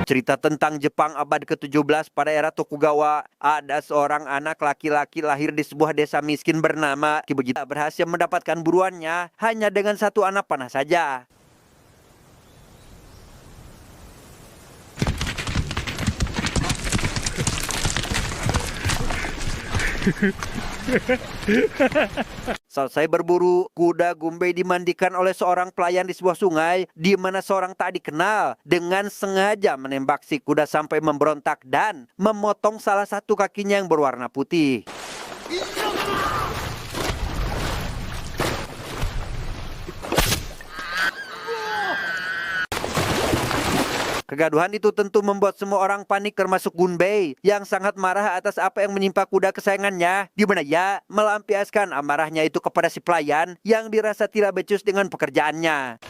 Cerita tentang Jepang abad ke-17 pada era Tokugawa. Ada seorang anak laki-laki lahir di sebuah desa miskin bernama Kibugita. Berhasil mendapatkan buruannya hanya dengan satu anak panah saja. Selesai berburu, kuda Gumbei dimandikan oleh seorang pelayan di sebuah sungai di mana seorang tak dikenal dengan sengaja menembak si kuda sampai memberontak dan memotong salah satu kakinya yang berwarna putih. Kegaduhan itu tentu membuat semua orang panik termasuk Gunbei yang sangat marah atas apa yang menimpa kuda kesayangannya, di mana ia melampiaskan amarahnya itu kepada si pelayan yang dirasa tidak becus dengan pekerjaannya.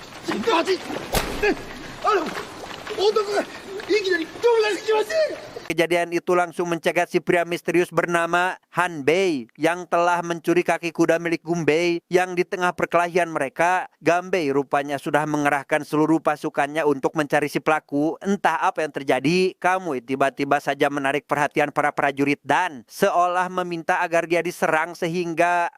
Kejadian itu langsung mencegat si pria misterius bernama Hanbei yang telah mencuri kaki kuda milik Gumbei. Yang di tengah perkelahian mereka, Ganbei rupanya sudah mengerahkan seluruh pasukannya untuk mencari si pelaku. Entah apa yang terjadi, Kamui tiba-tiba saja menarik perhatian para prajurit dan seolah meminta agar dia diserang sehingga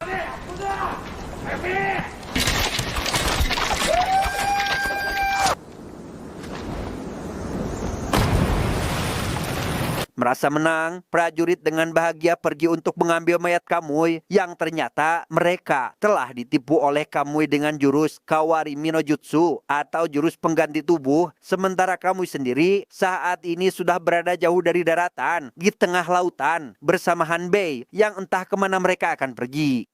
merasa menang, prajurit dengan bahagia pergi untuk mengambil mayat Kamui yang ternyata mereka telah ditipu oleh Kamui dengan jurus Kawarimi no Jutsu atau jurus pengganti tubuh. Sementara Kamui sendiri saat ini sudah berada jauh dari daratan di tengah lautan bersama Hanbei yang entah kemana mereka akan pergi.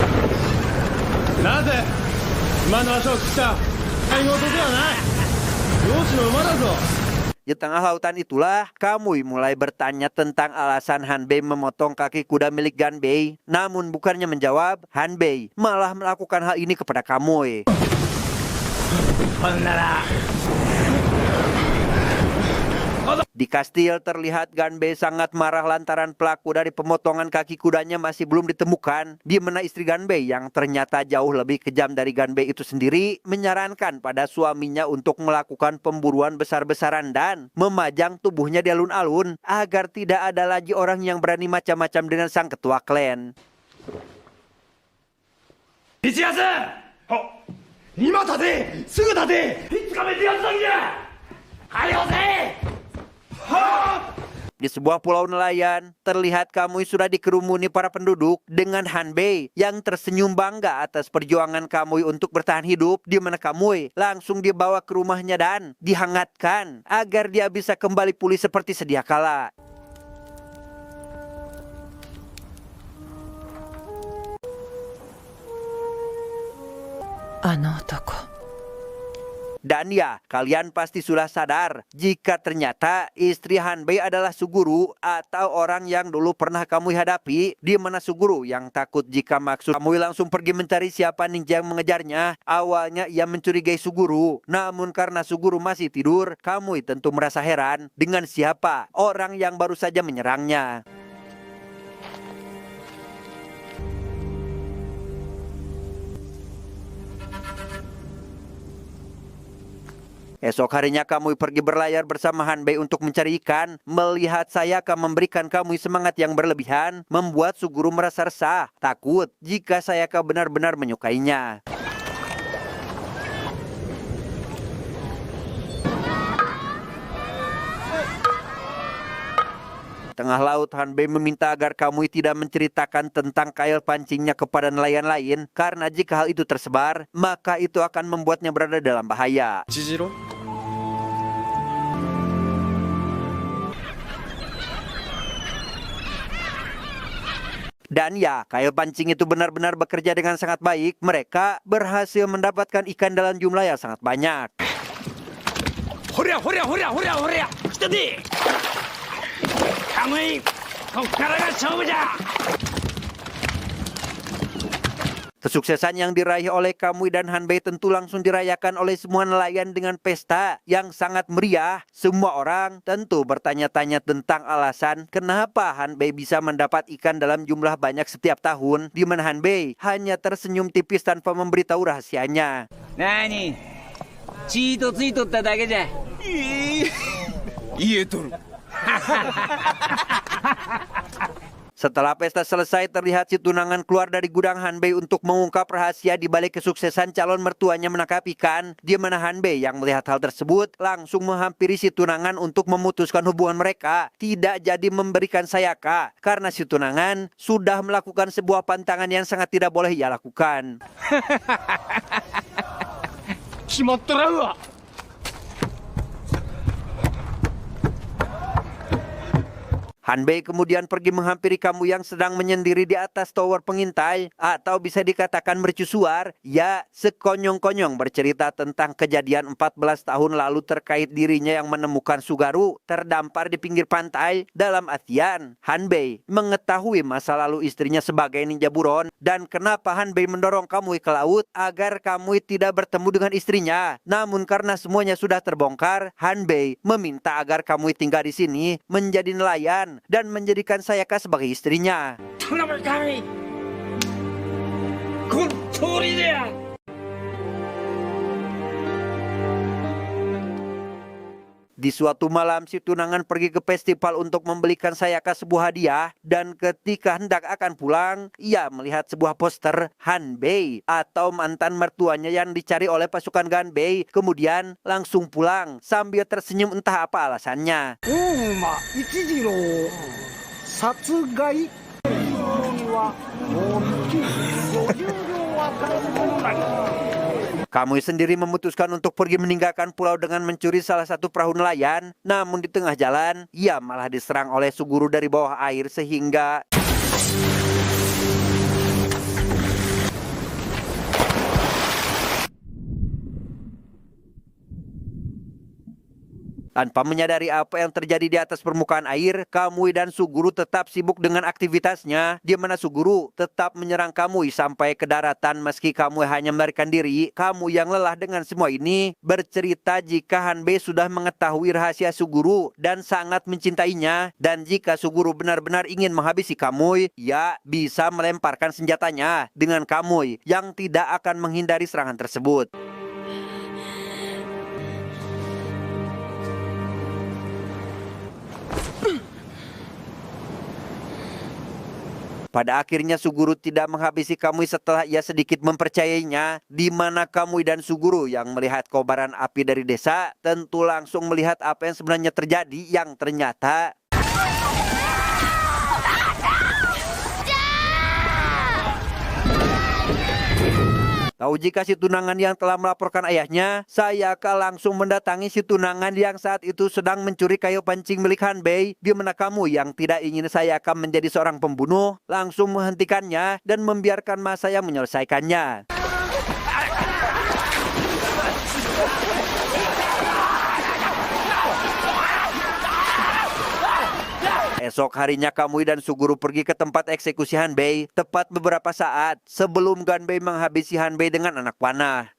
Di tengah lautan itulah, Kamui mulai bertanya tentang alasan Hanbei memotong kaki kuda milik Ganbei. Namun bukannya menjawab, Hanbei malah melakukan hal ini kepada Kamui. Di kastil terlihat Ganbei sangat marah lantaran pelaku dari pemotongan kaki kudanya masih belum ditemukan, di mana istri Ganbei yang ternyata jauh lebih kejam dari Ganbei itu sendiri menyarankan pada suaminya untuk melakukan pemburuan besar-besaran dan memajang tubuhnya di alun-alun agar tidak ada lagi orang yang berani macam-macam dengan sang ketua klan. Di sebuah pulau nelayan, terlihat Kamui sudah dikerumuni para penduduk dengan Hanbei yang tersenyum bangga atas perjuangan Kamui untuk bertahan hidup, di mana Kamui langsung dibawa ke rumahnya dan dihangatkan agar dia bisa kembali pulih seperti sedia kala. Dan ya, kalian pasti sudah sadar jika ternyata istri Hanbei adalah Suguru atau orang yang dulu pernah Kamui hadapi, di mana Suguru yang takut jika maksud Kamui langsung pergi mencari siapa ninja yang mengejarnya. Awalnya ia mencurigai Suguru, namun karena Suguru masih tidur, Kamui tentu merasa heran dengan siapa orang yang baru saja menyerangnya. Esok harinya Kamui pergi berlayar bersama Hanbei untuk mencari ikan. Melihat Sayaka memberikan Kamui semangat yang berlebihan, membuat Suguru merasa resah, takut jika Sayaka benar-benar menyukainya. Tengah laut, Hanbei meminta agar Kamui tidak menceritakan tentang kail pancingnya kepada nelayan lain, karena jika hal itu tersebar, maka itu akan membuatnya berada dalam bahaya. Chihiro? Dan ya, kail pancing itu benar-benar bekerja dengan sangat baik. Mereka berhasil mendapatkan ikan dalam jumlah yang sangat banyak. Horia, horia, horia, horia, horia. Jadi, Kamui, kokara ga shoubu ja. Kesuksesan yang diraih oleh Kamui dan Hanbei tentu langsung dirayakan oleh semua nelayan dengan pesta yang sangat meriah. Semua orang tentu bertanya-tanya tentang alasan kenapa Hanbei bisa mendapat ikan dalam jumlah banyak setiap tahun, di mana Hanbei hanya tersenyum tipis tanpa memberitahu rahasianya. なにチートついとっただけじゃ。言えとる。 Setelah pesta selesai, terlihat si tunangan keluar dari gudang Hanbei untuk mengungkap rahasia di balik kesuksesan calon mertuanya menangkap ikan. Di mana Hanbei yang melihat hal tersebut langsung menghampiri si tunangan untuk memutuskan hubungan mereka. Tidak jadi memberikan sayaka karena si tunangan sudah melakukan sebuah pantangan yang sangat tidak boleh ia lakukan. 決まったらうわ。 Hanbei kemudian pergi menghampiri Kamui yang sedang menyendiri di atas tower pengintai, atau bisa dikatakan mercusuar. Ya, sekonyong-konyong bercerita tentang kejadian 14 tahun lalu terkait dirinya yang menemukan Sugaru terdampar di pinggir pantai. Dalam artian, Hanbei mengetahui masa lalu istrinya sebagai ninja buron, dan kenapa Hanbei mendorong Kamui ke laut agar Kamui tidak bertemu dengan istrinya. Namun karena semuanya sudah terbongkar, Hanbei meminta agar Kamui tinggal di sini menjadi nelayan dan menjadikan Sayaka sebagai istrinya. 頼む神。この通りでや。 Di suatu malam, si tunangan pergi ke festival untuk membelikan Sayaka sebuah hadiah, dan ketika hendak akan pulang, ia melihat sebuah poster Hanbei atau mantan mertuanya yang dicari oleh pasukan Ganbei. Kemudian langsung pulang sambil tersenyum, entah apa alasannya. 大馬一次郎殺害にはもう50両は返すものなり。 Kamui sendiri memutuskan untuk pergi meninggalkan pulau dengan mencuri salah satu perahu nelayan. Namun di tengah jalan, ia malah diserang oleh Suguru dari bawah air sehingga tanpa menyadari apa yang terjadi di atas permukaan air, Kamui dan Suguru tetap sibuk dengan aktivitasnya, di mana Suguru tetap menyerang Kamui sampai ke daratan meski Kamui hanya melarikan diri. Kamui yang lelah dengan semua ini bercerita jika Hanbei sudah mengetahui rahasia Suguru dan sangat mencintainya, dan jika Suguru benar-benar ingin menghabisi Kamui, ia bisa melemparkan senjatanya dengan Kamui yang tidak akan menghindari serangan tersebut. Pada akhirnya Suguru tidak menghabisi Kamui setelah ia sedikit mempercayainya, di mana Kamui dan Suguru yang melihat kobaran api dari desa tentu langsung melihat apa yang sebenarnya terjadi, yang ternyata tahu jika si tunangan yang telah melaporkan ayahnya, Sayaka langsung mendatangi si tunangan yang saat itu sedang mencuri kayu pancing milik Hanbei, di mana Kamui yang tidak ingin Sayaka menjadi seorang pembunuh langsung menghentikannya dan membiarkan masa yang menyelesaikannya. Esok harinya Kamui dan Suguru pergi ke tempat eksekusi Hanbei tepat beberapa saat sebelum Ganbei menghabisi Hanbei dengan anak panah.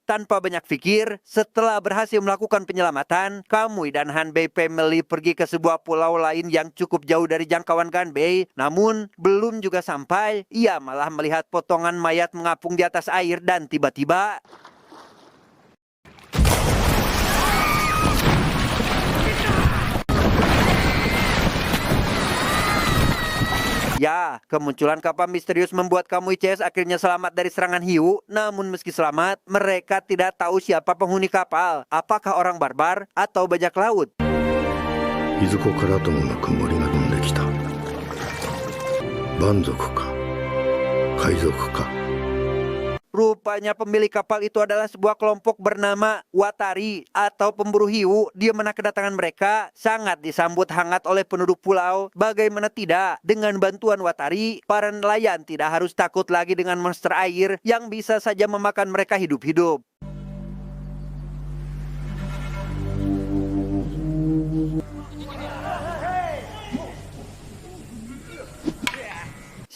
Tanpa banyak pikir, setelah berhasil melakukan penyelamatan, Kamui dan Hanbei family pergi ke sebuah pulau lain yang cukup jauh dari jangkauan Ganbei. Namun, belum juga sampai, ia malah melihat potongan mayat mengapung di atas air dan tiba-tiba ya, kemunculan kapal misterius membuat Kamui CS akhirnya selamat dari serangan hiu. Namun meski selamat, mereka tidak tahu siapa penghuni kapal. Apakah orang barbar atau bajak laut? いずこからともなく森が飛んできた。蛮族か海賊か。 Rupanya pemilik kapal itu adalah sebuah kelompok bernama Watari atau pemburu hiu, di mana kedatangan mereka sangat disambut hangat oleh penduduk pulau. Bagaimana tidak, dengan bantuan Watari, para nelayan tidak harus takut lagi dengan monster air yang bisa saja memakan mereka hidup-hidup.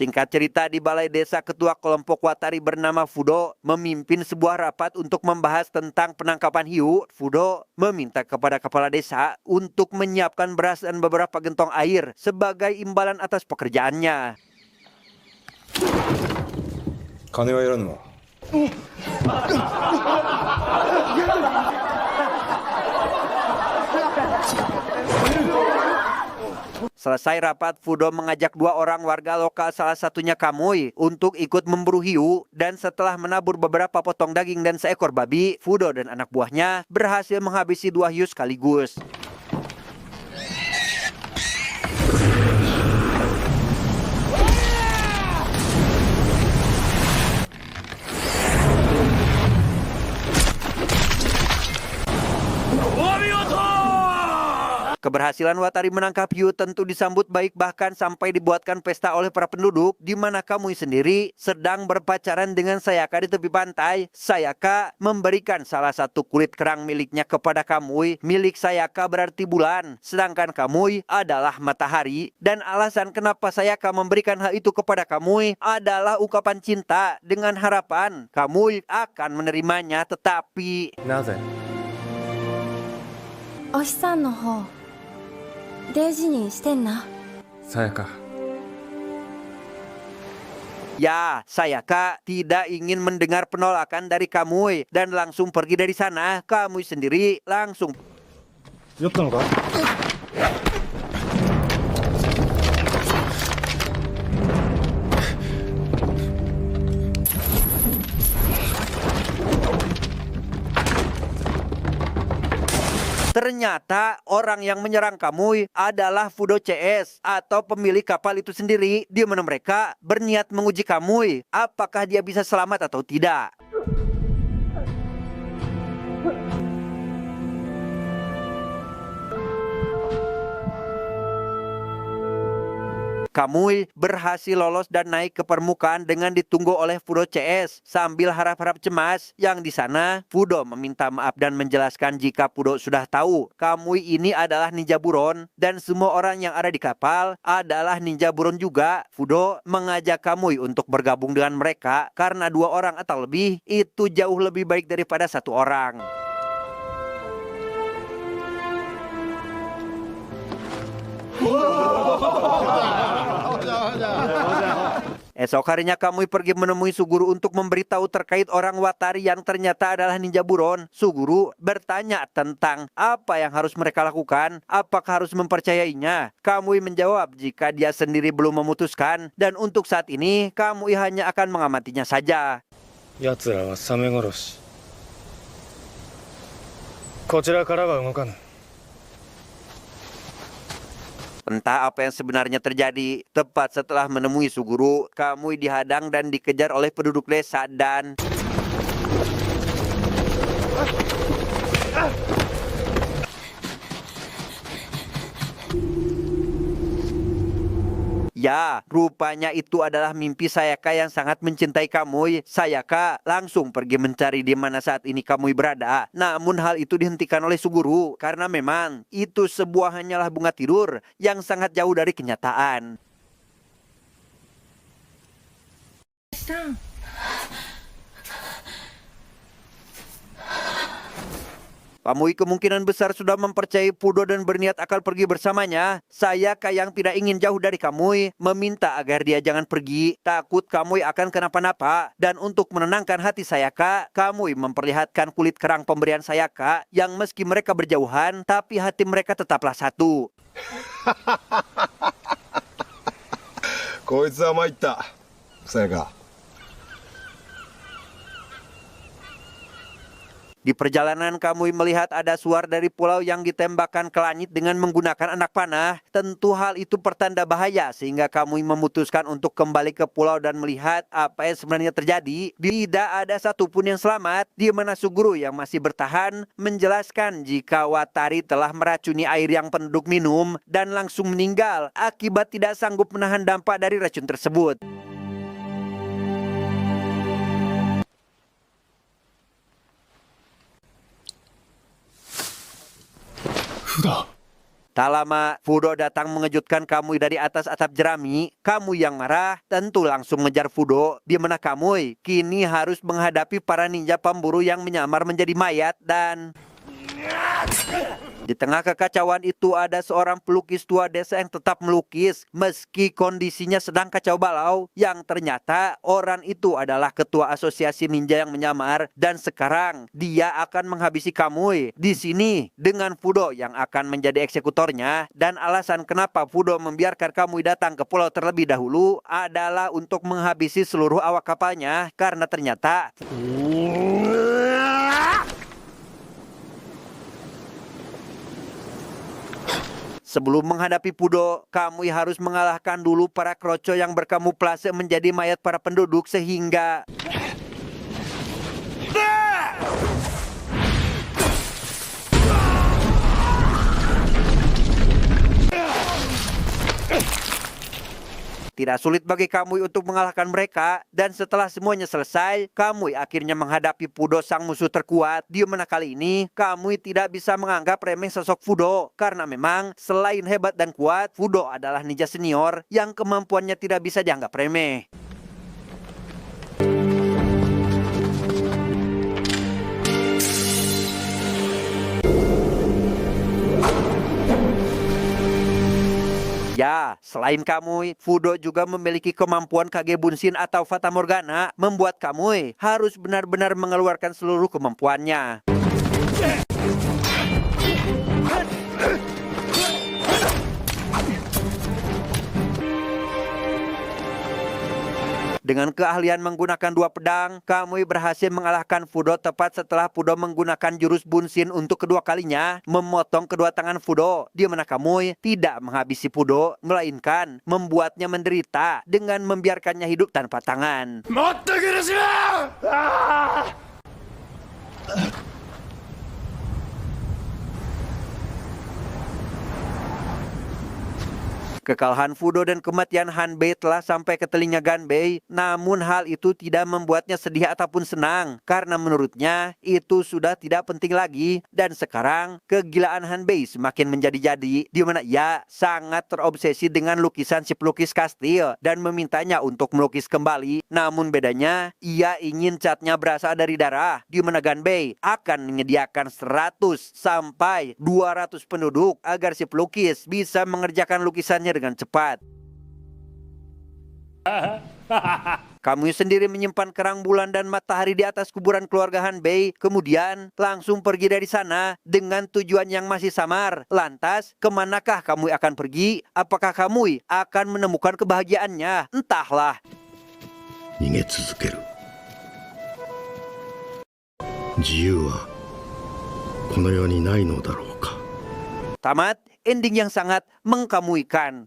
Singkat cerita, di balai desa ketua kelompok Watari bernama Fudo memimpin sebuah rapat untuk membahas tentang penangkapan hiu. Fudo meminta kepada kepala desa untuk menyiapkan beras dan beberapa gentong air sebagai imbalan atas pekerjaannya. 金はいらぬわ。 Selesai rapat, Fudo mengajak 2 orang warga lokal, salah satunya Kamui, untuk ikut memburu hiu. Dan setelah menabur beberapa potong daging dan seekor babi, Fudo dan anak buahnya berhasil menghabisi 2 hiu sekaligus. Keberhasilan Watari menangkap hiu tentu disambut baik, bahkan sampai dibuatkan pesta oleh para penduduk, di mana Kamui sendiri sedang berpacaran dengan Sayaka di tepi pantai. Sayaka memberikan salah satu kulit kerang miliknya kepada Kamui. Milik Sayaka berarti bulan, sedangkan Kamui adalah matahari. Dan alasan kenapa Sayaka memberikan hal itu kepada Kamui adalah ungkapan cinta dengan harapan Kamui akan menerimanya, tetapi なぜ？お日さんの方大事にしてんな。さやか。 ya, Sayaka tidak ingin mendengar penolakan dari Kamui dan langsung pergi dari sana. Kamui sendiri langsung 酔ったのか？ Ternyata orang yang menyerang Kamui adalah Fudo CS atau pemilik kapal itu sendiri, di mana mereka berniat menguji Kamui apakah dia bisa selamat atau tidak. Kamui berhasil lolos dan naik ke permukaan dengan ditunggu oleh Fudo CS sambil harap-harap cemas. Yang di sana, Fudo meminta maaf dan menjelaskan jika Fudo sudah tahu Kamui ini adalah ninja buron dan semua orang yang ada di kapal adalah ninja buron juga. Fudo mengajak Kamui untuk bergabung dengan mereka karena 2 orang atau lebih itu jauh lebih baik daripada 1 orang. Esok harinya Kamui pergi menemui Suguru untuk memberitahu terkait orang Watari yang ternyata adalah ninja buron. Suguru bertanya tentang apa yang harus mereka lakukan, apakah harus mempercayainya. Kamui menjawab jika dia sendiri belum memutuskan dan untuk saat ini Kamui hanya akan mengamatinya saja. 奴らはサメ殺し。こちらからは動かぬ。 Entah apa yang sebenarnya terjadi. Tepat setelah menemui Suguru, Kamui dihadang dan dikejar oleh penduduk desa dan ya, rupanya itu adalah mimpi Sayaka yang sangat mencintai Kamui. Sayaka langsung pergi mencari di mana saat ini Kamui berada. Namun hal itu dihentikan oleh Suguru karena memang itu sebuah hanyalah bunga tidur yang sangat jauh dari kenyataan. Kamui kemungkinan besar sudah mempercayai Fudo dan berniat akan pergi bersamanya. Sayaka yang tidak ingin jauh dari Kamui meminta agar dia jangan pergi, takut Kamui akan kenapa-napa. Dan untuk menenangkan hati Sayaka, Kamui memperlihatkan kulit kerang pemberian Sayaka yang meski mereka berjauhan, tapi hati mereka tetaplah satu. こいつは参った。さやか。 Di perjalanan Kamui melihat ada suar dari pulau yang ditembakkan ke langit dengan menggunakan anak panah. Tentu hal itu pertanda bahaya sehingga Kamui memutuskan untuk kembali ke pulau dan melihat apa yang sebenarnya terjadi. Tidak ada satupun yang selamat, di mana Suguru yang masih bertahan menjelaskan jika Watari telah meracuni air yang penduduk minum dan langsung meninggal akibat tidak sanggup menahan dampak dari racun tersebut. Tak lama, Fudo datang mengejutkan Kamui dari atas atap jerami. Kamui yang marah tentu langsung mengejar Fudo. Di mana Kamui kini harus menghadapi para ninja pemburu yang menyamar menjadi mayat dan... Di tengah kekacauan itu ada seorang pelukis tua desa yang tetap melukis meski kondisinya sedang kacau balau, yang ternyata orang itu adalah ketua asosiasi ninja yang menyamar dan sekarang dia akan menghabisi Kamui di sini dengan Fudo yang akan menjadi eksekutornya. Dan alasan kenapa Fudo membiarkan Kamui datang ke pulau terlebih dahulu adalah untuk menghabisi seluruh awak kapalnya karena ternyata sebelum menghadapi Fudo, Kamui harus mengalahkan dulu para kroco yang berkamuflase menjadi mayat para penduduk sehingga... Tidak sulit bagi Kamui untuk mengalahkan mereka, dan setelah semuanya selesai, Kamui akhirnya menghadapi Fudo sang musuh terkuat. Di mana kali ini, Kamui tidak bisa menganggap remeh sosok Fudo, karena memang selain hebat dan kuat, Fudo adalah ninja senior yang kemampuannya tidak bisa dianggap remeh. Ya, selain Kamui, Fudo juga memiliki kemampuan Kage Bunshin atau Fata Morgana, membuat Kamui harus benar-benar mengeluarkan seluruh kemampuannya. Dengan keahlian menggunakan dua pedang, Kamui berhasil mengalahkan Fudo tepat setelah Fudo menggunakan jurus Bunshin untuk kedua kalinya, memotong kedua tangan Fudo. Di mana Kamui tidak menghabisi Fudo, melainkan membuatnya menderita dengan membiarkannya hidup tanpa tangan. Kekalahan Fudo dan kematian Hanbei telah sampai ke telinga Ganbei, namun hal itu tidak membuatnya sedih ataupun senang, karena menurutnya itu sudah tidak penting lagi. Dan sekarang kegilaan Hanbei semakin menjadi-jadi, di mana ia sangat terobsesi dengan lukisan si pelukis kastil dan memintanya untuk melukis kembali. Namun bedanya, ia ingin catnya berasal dari darah, di mana Ganbei akan menyediakan 100 sampai 200 penduduk agar si pelukis bisa mengerjakan lukisannya dengan cepat. Kamui sendiri menyimpan kerang bulan dan matahari di atas kuburan keluarga Hanbei, kemudian langsung pergi dari sana dengan tujuan yang masih samar. Lantas, kemanakah Kamui akan pergi? Apakah Kamui akan menemukan kebahagiaannya? Entahlah. 逃げ続ける。自由はこの世にないのだろうか。 Tamat, ending yang sangat mengkamuikan.